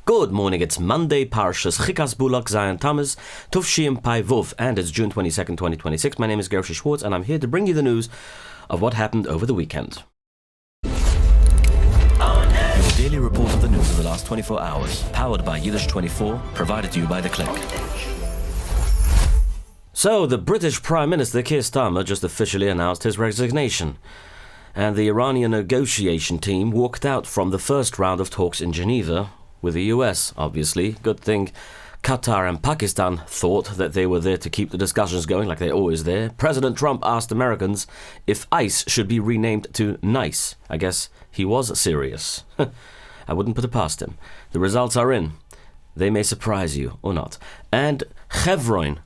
Good morning, it's Monday, Parshas Chikas Bulak Zion Tammuz, Tuvshim Pai Vov, and it's June 22nd, 2026. My name is Gershy Schwarcz, and I'm here to bring you the news of what happened over the weekend. Your daily report of the news of the last 24 hours, powered by Yiddish24, provided to you by The Click. So, the British Prime Minister Keir Starmer just officially announced his resignation, and the Iranian negotiation team walked out from the first round of talks in Geneva with the US, obviously. Good thing Qatar and Pakistan thought that they were there to keep the discussions going like they're always there. President Trump asked Americans if ICE should be renamed to NICE. I guess he was serious. I wouldn't put it past him. The results are in. They may surprise you or not. And Chevron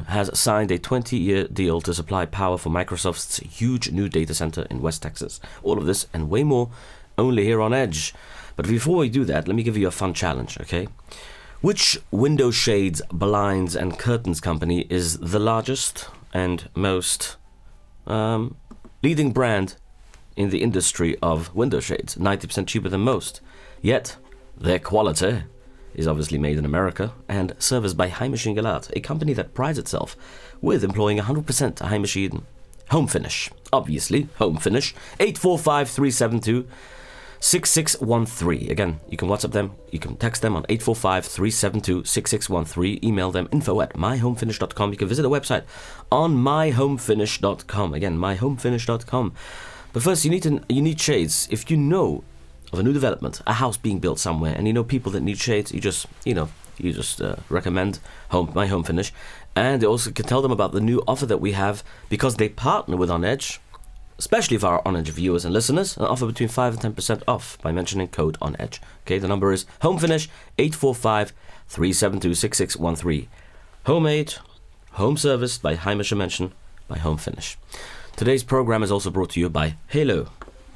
has signed a 20-year deal to supply power for Microsoft's huge new data center in West Texas. All of this and way more only here on Edge. But before we do that, let me give you a fun challenge, okay? Which window shades, blinds, and curtains company is the largest and most leading brand in the industry of window shades? 90% cheaper than most. Yet, their quality is obviously made in America and serviced by Heimish Galat, a company that prides itself with employing 100% Heimish Yidden. Home Finish, obviously, Home Finish, 845-372-6613. Again, you can WhatsApp them, you can text them on 845-372-6613, email them info@myhomefinish.com. You can visit the website on myhomefinish.com. Again, myhomefinish.com. But first, you need shades. If you know of a new development, a house being built somewhere, and you know people that need shades, you just recommend My Home Finish. And you also can tell them about the new offer that we have because they partner with On Edge, especially for our On Edge viewers and listeners, an offer between 5 and 10% off by mentioning code On Edge. Okay, the number is Home Finish, 845-372-6613. Homemade, home service by Heimish Mention by Home Finish. Today's program is also brought to you by Halo.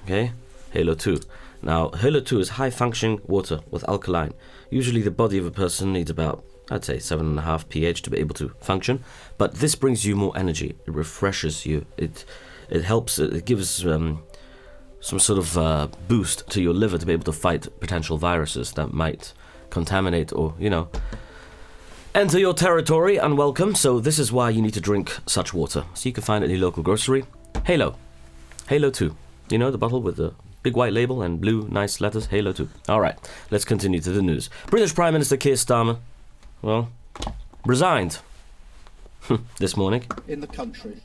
Okay, Halo 2. Now, Halo 2 is high-functioning water with alkaline. Usually the body of a person needs about, I'd say, 7.5 pH to be able to function. But this brings you more energy. It refreshes you. It helps, it gives some sort of boost to your liver to be able to fight potential viruses that might contaminate or, enter your territory unwelcome. So this is why you need to drink such water. So you can find it in your local grocery. Halo 2. You know, the bottle with the big white label and blue nice letters, Halo 2. All right, let's continue to the news. British Prime Minister Keir Starmer, resigned this morning. In the country.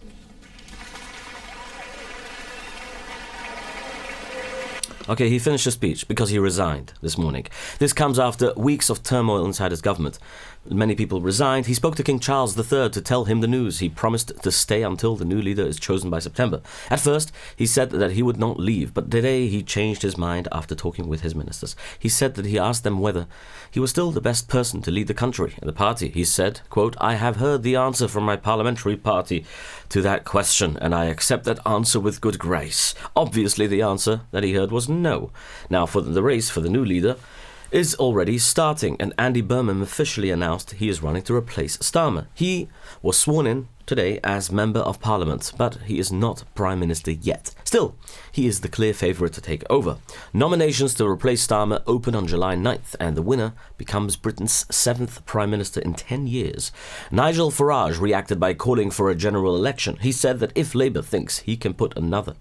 Okay, he finished his speech because he resigned this morning. This comes after weeks of turmoil inside his government. Many people resigned. He spoke to King Charles III to tell him the news. He promised to stay until the new leader is chosen by September. At first, he said that he would not leave, but today he changed his mind after talking with his ministers. He said that he asked them whether he was still the best person to lead the country and the party. He said, quote, "I have heard the answer from my parliamentary party to that question, and I accept that answer with good grace." Obviously, the answer that he heard was no. Now, for the race for the new leader is already starting, and Andy Berman officially announced he is running to replace Starmer. He was sworn in today as Member of Parliament, but he is not Prime Minister yet. Still, he is the clear favourite to take over. Nominations to replace Starmer open on July 9th, and the winner becomes Britain's 7th Prime Minister in 10 years. Nigel Farage reacted by calling for a general election. He said that if Labour thinks they can put another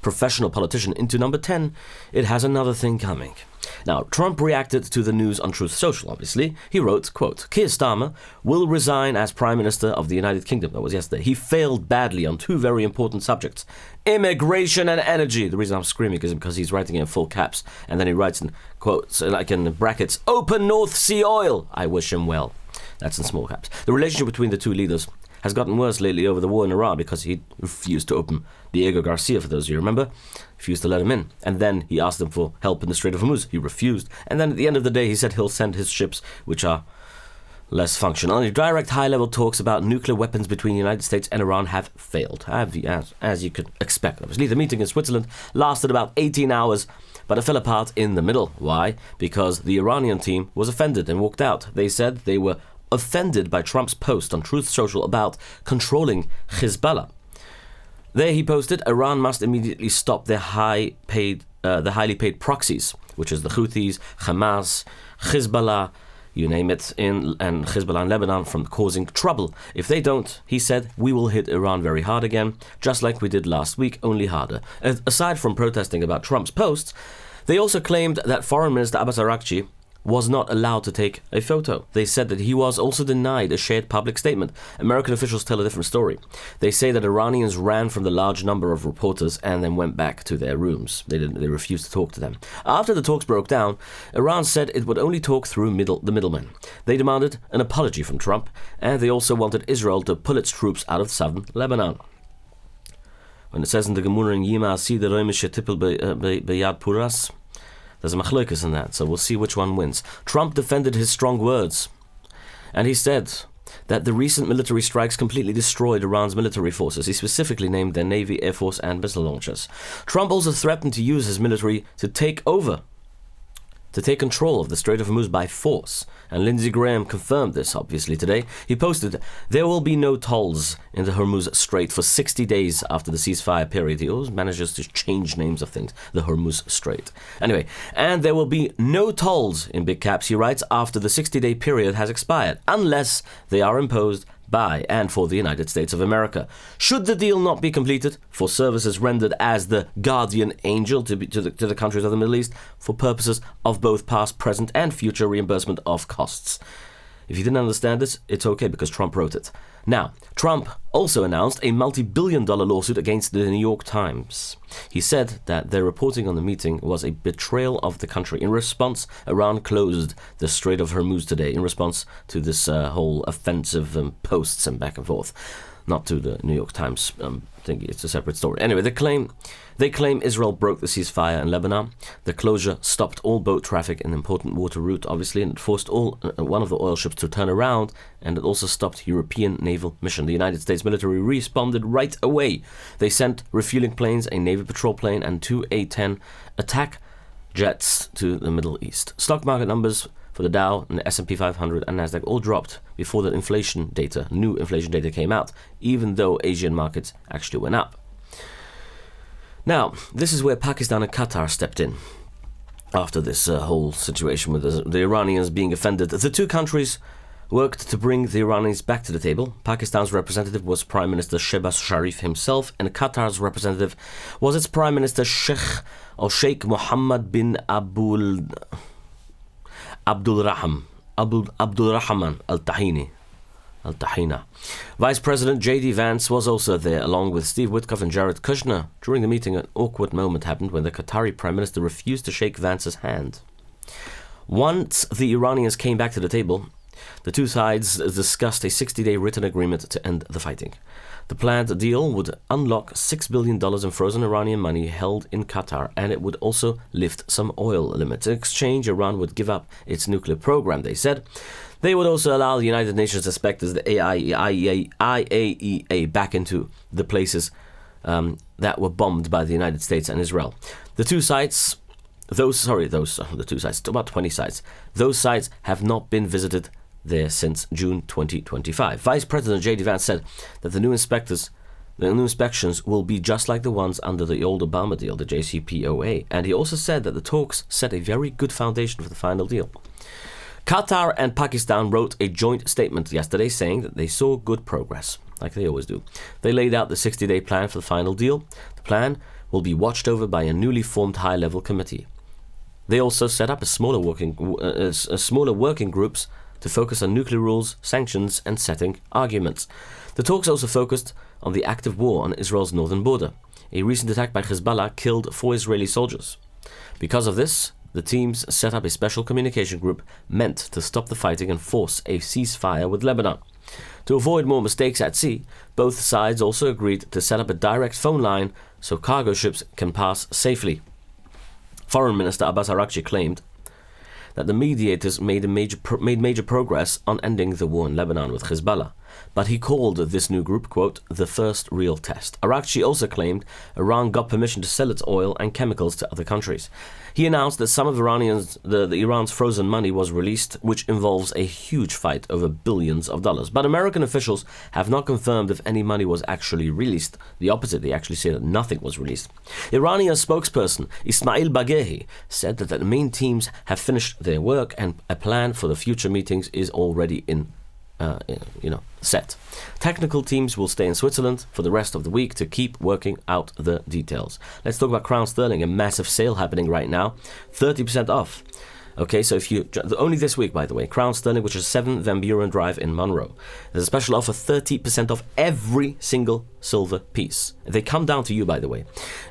professional politician into number 10, it has another thing coming. Now, Trump reacted to the news on Truth Social, obviously. He wrote, quote, "Keir Starmer will resign as Prime Minister of the United Kingdom." That was yesterday. He failed badly on two very important subjects: immigration and energy. The reason I'm screaming is because he's writing in full caps, and then he writes in quotes, like in brackets, "Open North Sea oil." I wish him well. That's in small caps. The relationship between the two leaders has gotten worse lately over the war in Iran because he refused to open Diego Garcia, for those of you remember. Refused to let him in. And then he asked them for help in the Strait of Hormuz. He refused. And then at the end of the day, he said he'll send his ships, which are less functional. Only direct high-level talks about nuclear weapons between the United States and Iran have failed, as you could expect. Obviously, the meeting in Switzerland lasted about 18 hours, but it fell apart in the middle. Why? Because the Iranian team was offended and walked out. They said they were offended by Trump's post on Truth Social about controlling Hezbollah. There he posted, Iran must immediately stop their high-paid the highly paid proxies, which is the Houthis, Hamas, Hezbollah, you name it, and Hezbollah in Lebanon, from causing trouble. If they don't, he said, we will hit Iran very hard again, just like we did last week, only harder. Aside from protesting about Trump's posts, they also claimed that Foreign Minister Abbas Araghchi was not allowed to take a photo. They said that he was also denied a shared public statement. American officials tell a different story. They say that Iranians ran from the large number of reporters and then went back to their rooms. They refused to talk to them. After the talks broke down, Iran said it would only talk through the middlemen. They demanded an apology from Trump, and they also wanted Israel to pull its troops out of southern Lebanon. When it says in the Gemara in Yima, see the Römische Tippel Beyad Puras, there's a machlokas in that, so we'll see which one wins. Trump defended his strong words, and he said that the recent military strikes completely destroyed Iran's military forces. He specifically named their Navy, Air Force, and missile launchers. Trump also threatened to use his military to take control of the Strait of Hormuz by force. And Lindsey Graham confirmed this, obviously, today. He posted, there will be no tolls in the Hormuz Strait for 60 days after the ceasefire period. He always manages to change names of things. The Hormuz Strait. Anyway, and there will be no tolls, in big caps, he writes, after the 60-day period has expired, unless they are imposed by and for the United States of America. Should the deal not be completed for services rendered as the guardian angel to the countries of the Middle East for purposes of both past, present, and future reimbursement of costs. If you didn't understand this, it's okay because Trump wrote it. Now, Trump also announced a multi-billion-dollar lawsuit against the New York Times. He said that their reporting on the meeting was a betrayal of the country. In response, Iran closed the Strait of Hormuz today in response to this whole offensive posts and back and forth. Not to the New York Times. I think it's a separate story. Anyway, they claim Israel broke the ceasefire in Lebanon. The closure stopped all boat traffic in an important water route, obviously, and it forced one of the oil ships to turn around, and it also stopped European naval mission. The United States military responded right away. They sent refueling planes, a Navy patrol plane, and 2 A-10 attack jets to the Middle East. Stock market numbers for the Dow and the S&P 500 and Nasdaq all dropped before the new inflation data came out, even though Asian markets actually went up. Now, this is where Pakistan and Qatar stepped in after this whole situation with the Iranians being offended. The two countries worked to bring the Iranians back to the table. Pakistan's representative was Prime Minister Shehbaz Sharif himself, and Qatar's representative was its Prime Minister Sheikh Mohammed bin Abdulrahman Al-Tahina. Vice President J.D. Vance was also there, along with Steve Witkoff and Jared Kushner. During the meeting, an awkward moment happened when the Qatari Prime Minister refused to shake Vance's hand. Once the Iranians came back to the table, the two sides discussed a 60-day written agreement to end the fighting. The planned deal would unlock $6 billion in frozen Iranian money held in Qatar, and it would also lift some oil limits. In exchange, Iran would give up its nuclear program, they said. They would also allow the United Nations inspectors, the IAEA, back into the places that were bombed by the United States and Israel. The two sites, about 20 sites, those sites have not been visited there since June 2025. Vice President J.D. Vance said that the new inspections will be just like the ones under the old Obama deal, the JCPOA, and he also said that the talks set a very good foundation for the final deal. Qatar and Pakistan wrote a joint statement yesterday saying that they saw good progress, like they always do. They laid out the 60-day plan for the final deal. The plan will be watched over by a newly formed high-level committee. They also set up smaller working groups to focus on nuclear rules, sanctions, and setting arguments. The talks also focused on the active war on Israel's northern border. A recent attack by Hezbollah killed 4 Israeli soldiers. Because of this, the teams set up a special communication group meant to stop the fighting and force a ceasefire with Lebanon. To avoid more mistakes at sea, both sides also agreed to set up a direct phone line so cargo ships can pass safely. Foreign Minister Abbas Araghchi claimed that the mediators made major progress on ending the war in Lebanon with Hezbollah. but he called this new group, quote, the first real test. Arakchi also claimed Iran got permission to sell its oil and chemicals to other countries. He announced that some of Iran's frozen money was released, which involves a huge fight over billions of dollars. But American officials have not confirmed if any money was actually released. The opposite, they actually say that nothing was released. Iranian spokesperson Ismail Baghehi said that the main teams have finished their work and a plan for the future meetings is already set. Technical teams will stay in Switzerland for the rest of the week to keep working out the details. Let's talk about crown sterling, a massive sale happening right now, 30% off. Okay, so if you only this week, by the way, crown sterling, which is 7 Van Buren Drive in Monroe. There's a special offer, 30% off every single silver piece. They come down to you, by the way.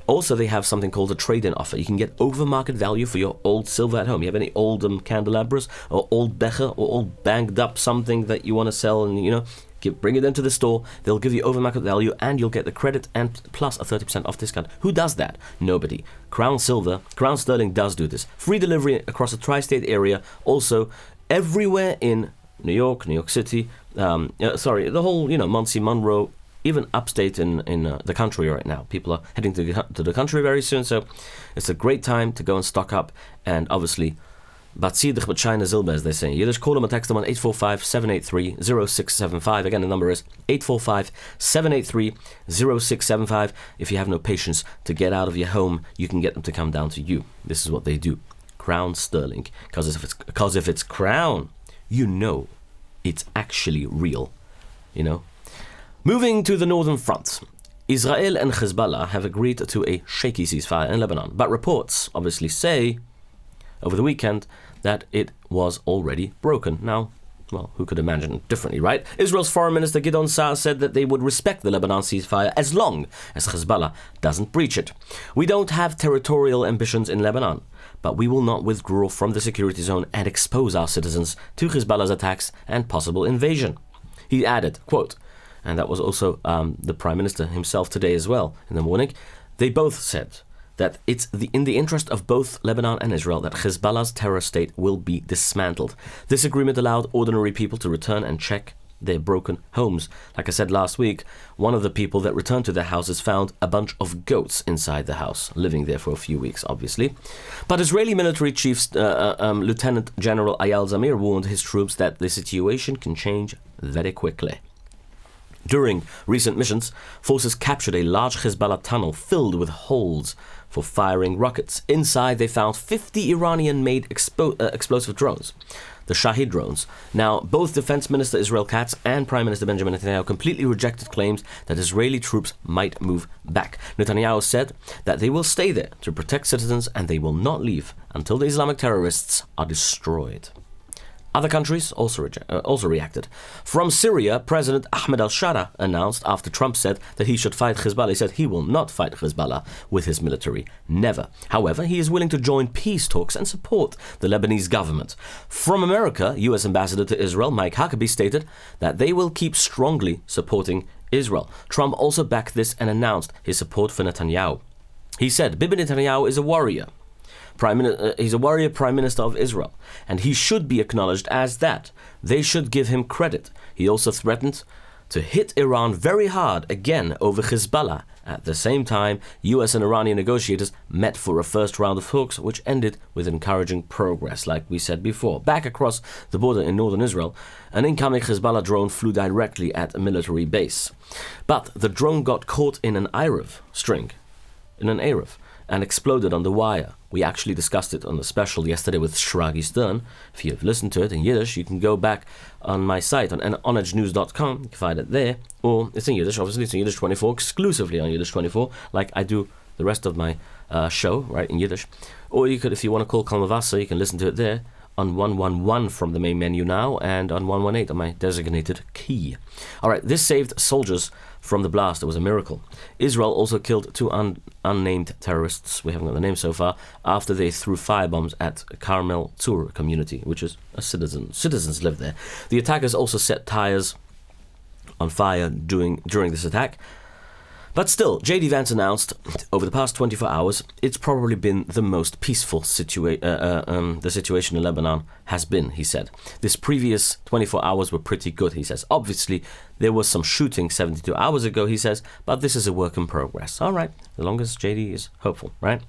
Also, they have something called a trade-in offer. You can get over market value for your old silver at home. You have any old candelabras or old becher or old banged up something that you want to sell, and bring it into the store. They'll give you over market value, and you'll get the credit and plus a 30% off discount. Who does that? Nobody. Crown sterling does do this. Free delivery across the tri-state area. Also, everywhere in New York City. The whole Muncie, Monroe, even upstate in the country right now. People are heading to the country very soon, so it's a great time to go and stock up. And obviously, Batzidich mit China Zilba, as they say. Yiddish, call them and text them on 845-783-0675. Again, the number is 845-783-0675. If you have no patience to get out of your home, you can get them to come down to you. This is what they do. Crown sterling. Because if it's crown, it's actually real. Moving to the northern front. Israel and Hezbollah have agreed to a shaky ceasefire in Lebanon. But reports obviously say over the weekend that it was already broken. Now, who could imagine it differently, right? Israel's Foreign Minister Gideon Saar said that they would respect the Lebanon ceasefire as long as Hezbollah doesn't breach it. We don't have territorial ambitions in Lebanon, but we will not withdraw from the security zone and expose our citizens to Hezbollah's attacks and possible invasion. He added, quote, and that was also the Prime Minister himself today as well in the morning, they both said that it's in the interest of both Lebanon and Israel that Hezbollah's terror state will be dismantled. This agreement allowed ordinary people to return and check their broken homes. Like I said last week, one of the people that returned to their houses found a bunch of goats inside the house, living there for a few weeks, obviously. But Israeli military chief Lieutenant General Eyal Zamir warned his troops that the situation can change very quickly. During recent missions, forces captured a large Hezbollah tunnel filled with holes for firing rockets. Inside, they found 50 Iranian-made explosive drones, the Shahid drones. Now, both Defense Minister Israel Katz and Prime Minister Benjamin Netanyahu completely rejected claims that Israeli troops might move back. Netanyahu said that they will stay there to protect citizens and they will not leave until the Islamic terrorists are destroyed. Other countries also reacted. From Syria, President Ahmed al-Shara announced after Trump said that he should fight Hezbollah. He said he will not fight Hezbollah with his military. Never. However, he is willing to join peace talks and support the Lebanese government. From America, U.S. Ambassador to Israel Mike Huckabee stated that they will keep strongly supporting Israel. Trump also backed this and announced his support for Netanyahu. He said, Bibi Netanyahu is a warrior. He's a warrior Prime Minister of Israel, and he should be acknowledged as that. They should give him credit. He also threatened to hit Iran very hard again over Hezbollah. At the same time, US and Iranian negotiators met for a first round of talks, which ended with encouraging progress, like we said before. Back across the border in northern Israel, an incoming Hezbollah drone flew directly at a military base. But the drone got caught in an Erev string, and exploded on the wire. We actually discussed it on the special yesterday with Shragi Stern. If you've listened to it in Yiddish, you can go back on my site on onedgenews.com. You can find it there. Or it's in Yiddish, obviously. It's in Yiddish24, exclusively on Yiddish24, like I do the rest of my show, right, in Yiddish. Or you could, if you want to call Kol Mevaser, you can listen to it there on 111 from the main menu now, and on 118 on my designated key. All right, this saved soldiers from the blast. It was a miracle. Israel also killed two unnamed terrorists, we haven't got the name so far, after they threw firebombs at Carmel Tzur community, which is a citizens live there. The attackers also set tires on fire during this attack. But still, J.D. Vance announced, over the past 24 hours, it's probably been the most peaceful the situation in Lebanon has been, he said. This previous 24 hours were pretty good, he says. Obviously, there was some shooting 72 hours ago, he says, but this is a work in progress. All right, as long as J.D. is hopeful, right?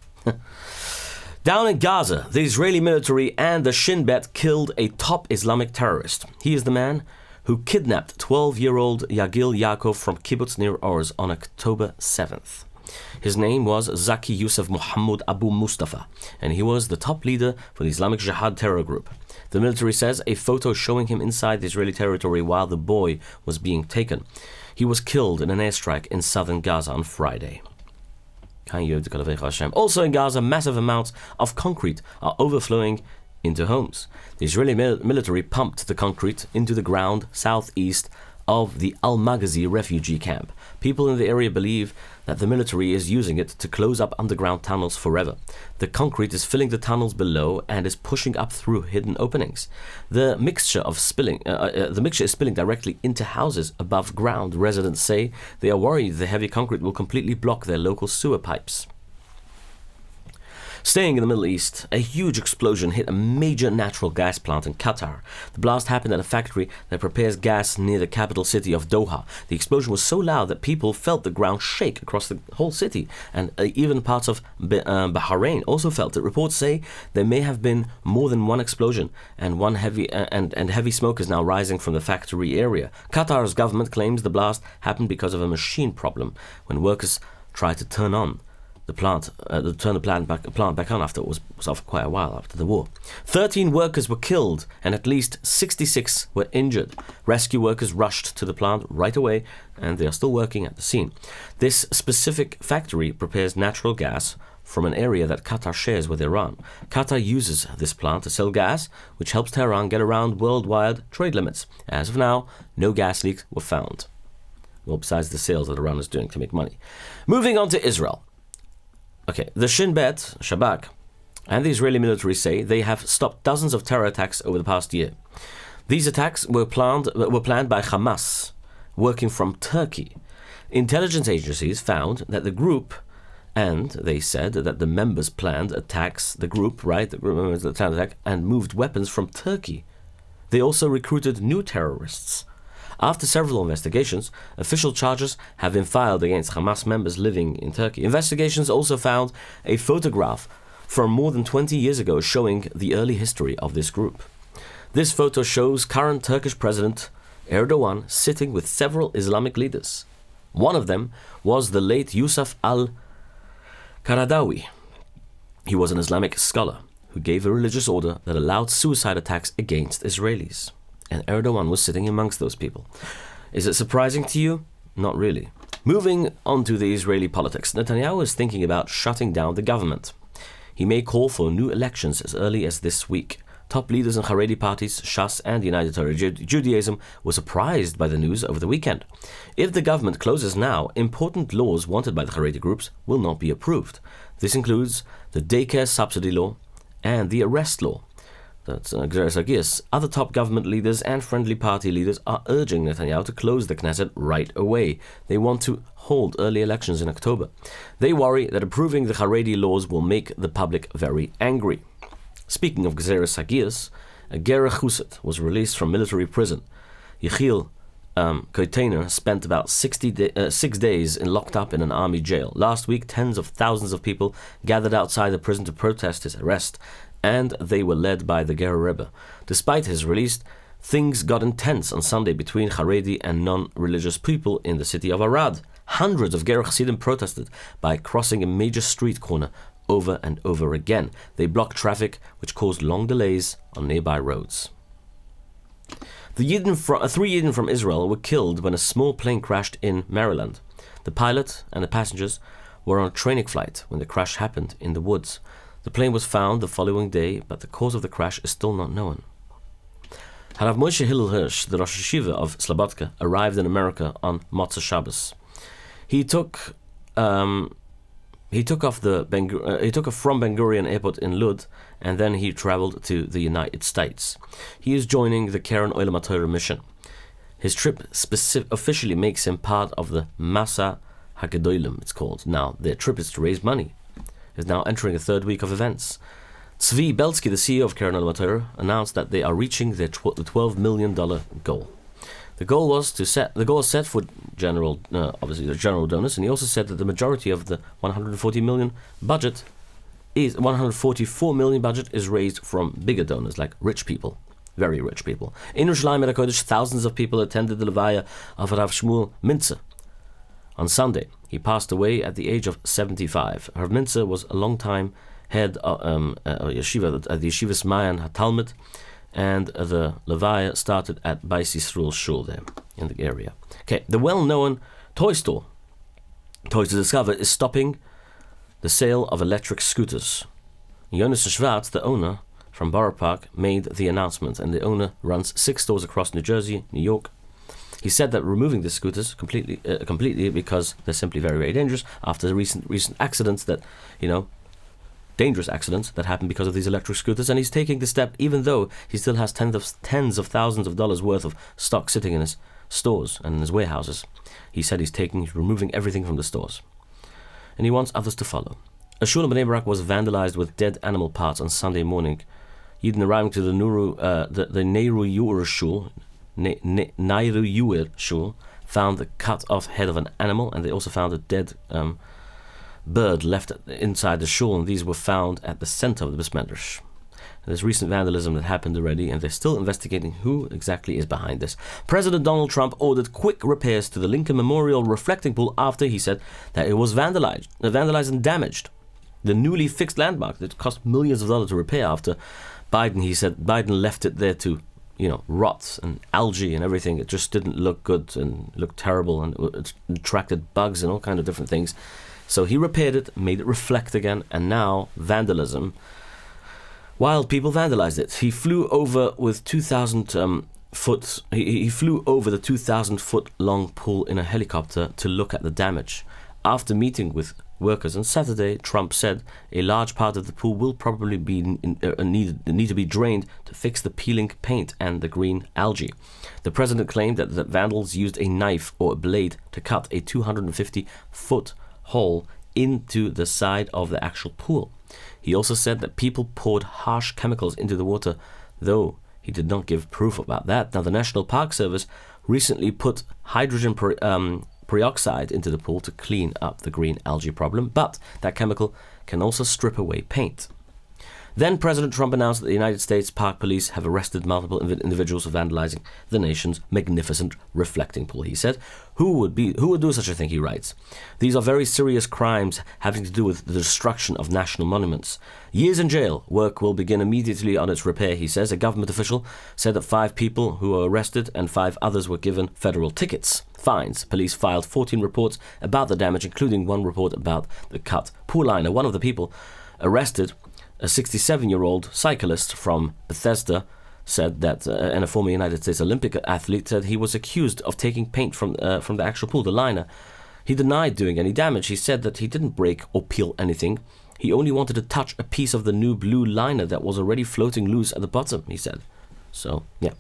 Down in Gaza, the Israeli military and the Shin Bet killed a top Islamic terrorist. He is the man who kidnapped 12-year-old Yagil Yaakov from Kibbutz Nir Oz on October 7th. His name was Zaki Youssef Muhammad Abu Mustafa, and he was the top leader for the Islamic Jihad terror group. The military says a photo showing him inside the Israeli territory while the boy was being taken. He was killed in an airstrike in southern Gaza on Friday. Also in Gaza, massive amounts of concrete are overflowing into homes. The Israeli military pumped the concrete into the ground southeast of the Al-Maghazi refugee camp. People in the area believe that the military is using it to close up underground tunnels forever. The concrete is filling the tunnels below and is pushing up through hidden openings. The mixture is spilling directly into houses above ground. Residents say they are worried the heavy concrete will completely block their local sewer pipes. Staying in the Middle East, a huge explosion hit a major natural gas plant in Qatar. The blast happened at a factory that prepares gas near the capital city of Doha. The explosion was so loud that people felt the ground shake across the whole city, and even parts of Bahrain also felt it. Reports say there may have been more than one explosion, and heavy smoke is now rising from the factory area. Qatar's government claims the blast happened because of a machine problem when workers tried to turn the plant back on after it was off quite a while after the war. 13 workers were killed and at least 66 were injured. Rescue workers rushed to the plant right away and they are still working at the scene. This specific factory prepares natural gas from an area that Qatar shares with Iran. Qatar uses this plant to sell gas, which helps Tehran get around worldwide trade limits. As of now, no gas leaks were found. Well, besides the sales that Iran is doing to make money. Moving on to Israel. Okay, the Shin Bet, Shabak, and the Israeli military say they have stopped dozens of terror attacks over the past year. These attacks were planned by Hamas, working from Turkey. Intelligence agencies found that the group, and they said that the members planned attacks, the group members planned attack, and moved weapons from Turkey. They also recruited new terrorists. After several investigations, official charges have been filed against Hamas members living in Turkey. Investigations also found a photograph from more than 20 years ago showing the early history of this group. This photo shows current Turkish President Erdogan sitting with several Islamic leaders. One of them was the late Yusuf al-Qaradawi. He was an Islamic scholar who gave a religious order that allowed suicide attacks against Israelis. And Erdogan was sitting amongst those people. Is it surprising to you? Not really. Moving on to the Israeli politics, Netanyahu is thinking about shutting down the government. He may call for new elections as early as this week. Top leaders in Haredi parties, Shas and United Torah Judaism, were surprised by the news over the weekend. If the government closes now, important laws wanted by the Haredi groups will not be approved. This includes the daycare subsidy law and the arrest law. That's Gershy Schwarcz. Other top government leaders and friendly party leaders are urging Netanyahu to close the Knesset right away. They want to hold early elections in October. They worry that approving the Haredi laws will make the public very angry. Speaking of Gershy Schwarcz, a Ger Chuset was released from military prison. Yechiel Keir spent about 6 days locked up in an army jail. Last week, tens of thousands of people gathered outside the prison to protest his arrest, and they were led by the Ger Rebbe. Despite his release, things got intense on Sunday between Haredi and non-religious people in the city of Arad. Hundreds of Ger Chassidim protested by crossing a major street corner over and over again. They blocked traffic, which caused long delays on nearby roads. Three Yidden from Israel were killed when a small plane crashed in Maryland. The pilot and the passengers were on a training flight when the crash happened in the woods. The plane was found the following day, but the cause of the crash is still not known. Harav Moshe Hillel Hirsch, the Rosh Yeshiva of Slobodka, arrived in America on Motzei Shabbos. He took off from Ben Gurion Airport in Lud, and then he traveled to the United States. He is joining the Keren Olam HaTorah mission. His trip officially makes him part of the Masa Hagedolim, it's called. Now, their trip is to raise money. Is now entering a third week of events. Tzvi Belsky, the CEO of Keir, announced that they are reaching their the $12 million goal. The goal was set for obviously the general donors, and he also said that the majority of the 144 million budget is raised from bigger donors, like rich people, very rich people. In Yerushalayim HaKodesh, thousands of people attended the Levaya of Rav Shmuel Mintzer on Sunday. He passed away at the age of 75. Rav Mintzer was a long-time head of yeshiva at the Yeshivas Mayan HaTalmud, and the Levaya started at Beis Yisrael Shul there in the area. Okay, the well-known toy store, Toys to Discover, is stopping the sale of electric scooters. Gershy Schwarcz, the owner from Borough Park, made the announcement, and the owner runs 6 stores across New Jersey, New York. He said that removing the scooters completely because they're simply very, very dangerous after the recent accidents that, dangerous accidents that happened because of these electric scooters, and he's taking the step even though he still has tens of thousands of dollars worth of stock sitting in his stores and in his warehouses. He said he's removing everything from the stores, and he wants others to follow. A shul in Bnei Brak was vandalized with dead animal parts on Sunday morning. Yidden arriving to the Neiru Yuer Shul found the cut-off head of an animal, and they also found a dead bird left inside the shul, and these were found at the center of the Beis Medrash. There's recent vandalism that happened already, and they're still investigating who exactly is behind this. President Donald Trump ordered quick repairs to the Lincoln Memorial reflecting pool after he said that it was vandalized and damaged. The newly fixed landmark that cost millions of dollars to repair after Biden, he said Biden left it there to rot and algae and everything. It just didn't look good and looked terrible, and it attracted bugs and all kinds of different things. So he repaired it, made it reflect again, and now vandalism. Wild people vandalized it. He flew over with 2,000 foot. He flew over the 2,000-foot long pool in a helicopter to look at the damage. After meeting with workers on Saturday, Trump said a large part of the pool will probably need to be drained to fix the peeling paint and the green algae. The president claimed that the vandals used a knife or a blade to cut a 250-foot hole into the side of the actual pool. He also said that people poured harsh chemicals into the water, though he did not give proof about that. Now, the National Park Service recently put hydrogen peroxide into the pool to clean up the green algae problem, but that chemical can also strip away paint. Then President Trump announced that the United States Park Police have arrested multiple individuals for vandalizing the nation's magnificent reflecting pool. He said, who would do such a thing, he writes. These are very serious crimes having to do with the destruction of national monuments. Years in jail. Work will begin immediately on its repair, he says. A government official said that 5 people who were arrested and 5 others were given federal tickets. Fines. Police filed 14 reports about the damage, including 1 report about the cut pool liner. One of the people arrested, a 67-year-old cyclist from Bethesda, said that, and a former United States Olympic athlete, said he was accused of taking paint from the actual pool, the liner. He denied doing any damage. He said that he didn't break or peel anything. He only wanted to touch a piece of the new blue liner that was already floating loose at the bottom, he said. So, yeah.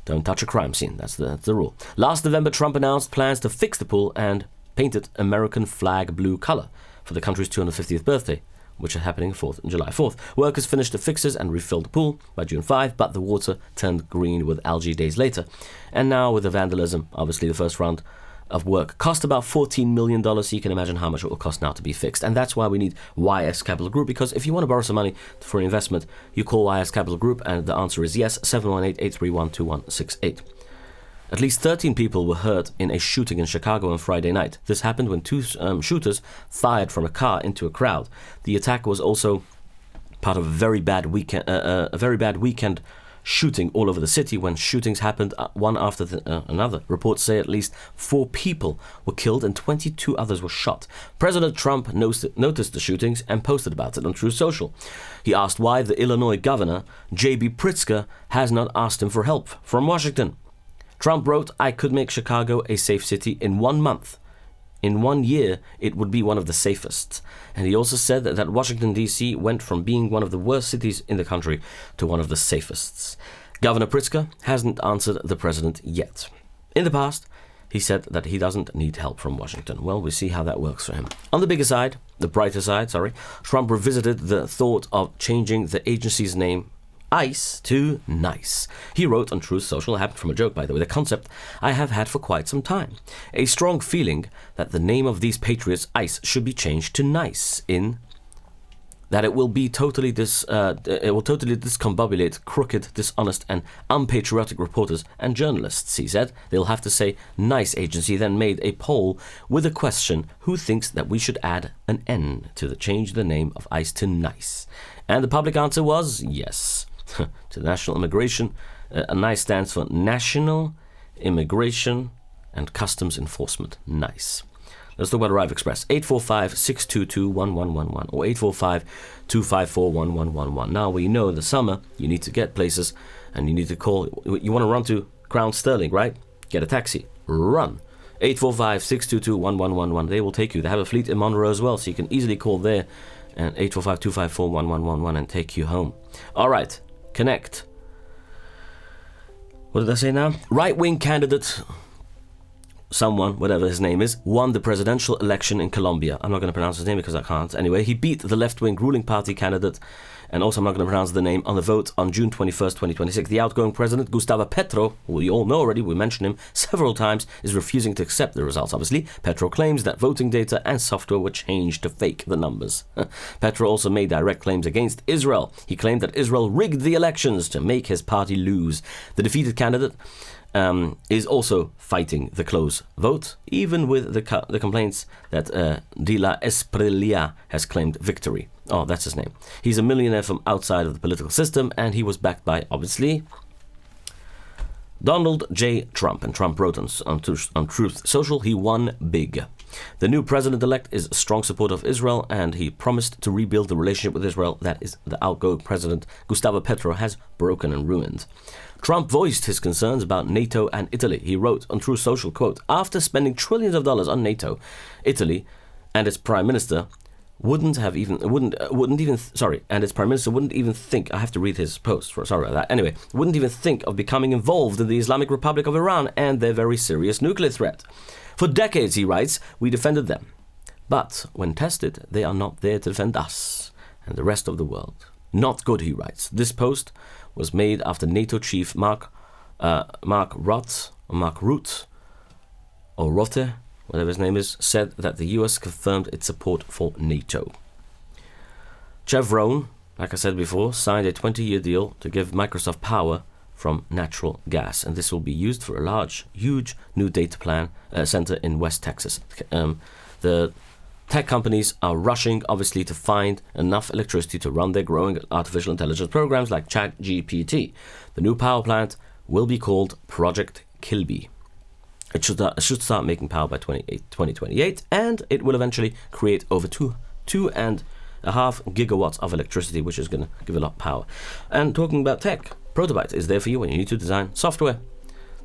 Don't touch a crime scene. That's the rule. Last November, Trump announced plans to fix the pool and paint it American flag blue color for the country's 250th birthday, which is happening on July 4th. Workers finished the fixes and refilled the pool by June 5, but the water turned green with algae days later. And now with the vandalism, obviously the first round of work cost about $14 million, so you can imagine how much it will cost now to be fixed. And that's why we need YS Capital Group, because if you want to borrow some money for an investment, you call YS Capital Group, and the answer is yes, 718-831-2168. At least 13 people were hurt in a shooting in Chicago on Friday night. This happened when 2 shooters fired from a car into a crowd. The attack was also part of a very bad weekend shooting all over the city, when shootings happened one after another. Reports say at least 4 people were killed and 22 others were shot. President Trump noticed the shootings and posted about it on Truth Social. He asked why the Illinois governor, J.B. Pritzker, has not asked him for help from Washington. Trump wrote, I could make Chicago a safe city in 1 month. In 1 year, it would be one of the safest. And he also said that Washington, D.C. went from being one of the worst cities in the country to one of the safest. Governor Pritzker hasn't answered the president yet. In the past, he said that he doesn't need help from Washington. Well, we see how that works for him. On the bigger side, the brighter side, Trump revisited the thought of changing the agency's name ICE to NICE. He wrote on Truth Social, it happened from a joke by the way, the concept I have had for quite some time. A strong feeling that the name of these patriots, ICE, should be changed to NICE, in that it will totally discombobulate crooked, dishonest and unpatriotic reporters and journalists, he said. They'll have to say NICE agency, then made a poll with a question, who thinks that we should add an N to change the name of ICE to NICE? And the public answer was yes. To National Immigration, NICE stands for National Immigration and Customs Enforcement, NICE. Let's talk about Arrive Express. 845-622-1111 or 845-254-1111. Now, we know in the summer you need to get places and you need to call. You want to run to Crown Sterling, right? Get a taxi. Run. 845-622-1111. They will take you. They have a fleet in Monroe as well, so you can easily call there. And 845-254-1111 and take you home. All right. Connect. What did I say now? Right-wing candidate, someone, whatever his name is, won the presidential election in Colombia. I'm not going to pronounce his name because I can't. Anyway, he beat the left-wing ruling party candidate, and also I'm not going to pronounce the name, on the vote on June 21st, 2026. The outgoing president, Gustavo Petro, who we all know already, we mentioned him several times, is refusing to accept the results, obviously. Petro claims that voting data and software were changed to fake the numbers. Petro also made direct claims against Israel. He claimed that Israel rigged the elections to make his party lose. The defeated candidate is also fighting the close vote, even with the complaints that De La Espriella has claimed victory. Oh, that's his name. He's a millionaire from outside of the political system, and he was backed by, obviously, Donald J. Trump. And Trump wrote on Truth Social, he won big. The new president-elect is a strong supporter of Israel, and he promised to rebuild the relationship with Israel that is the outgoing president, Gustavo Petro, has broken and ruined. Trump voiced his concerns about NATO and Italy. He wrote on Truth Social, quote, after spending trillions of dollars on NATO, Italy and its prime minister wouldn't even think, I have to read his post, sorry about that, anyway, wouldn't even think of becoming involved in the Islamic Republic of Iran and their very serious nuclear threat. For decades, he writes, we defended them. But when tested, they are not there to defend us and the rest of the world. Not good, he writes. This post was made after NATO chief Mark Rutte, whatever his name is, said that the US confirmed its support for NATO. Chevron, like I said before, signed a 20-year deal to give Microsoft power from natural gas, and this will be used for a huge new data center in West Texas. The tech companies are rushing, obviously, to find enough electricity to run their growing artificial intelligence programs like ChatGPT. The new power plant will be called Project Kilby. It should start making power by 2028, and it will eventually create over 2.5 gigawatts of electricity, which is going to give a lot of power. And talking about tech, Protobyte is there for you when you need to design software.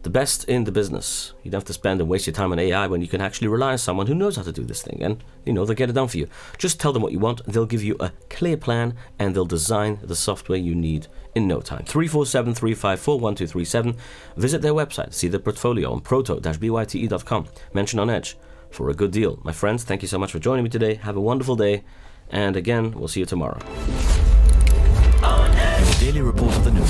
The best in the business. You don't have to spend and waste your time on AI when you can actually rely on someone who knows how to do this thing, and they'll get it done for you. Just tell them what you want, they'll give you a clear plan, and they'll design the software you need in no time. 347-354-1237. Visit their website, see their portfolio on proto-byte.com. Mention on Edge for a good deal. My friends, thank you so much for joining me today. Have a wonderful day, and again, we'll see you tomorrow. Daily report of the news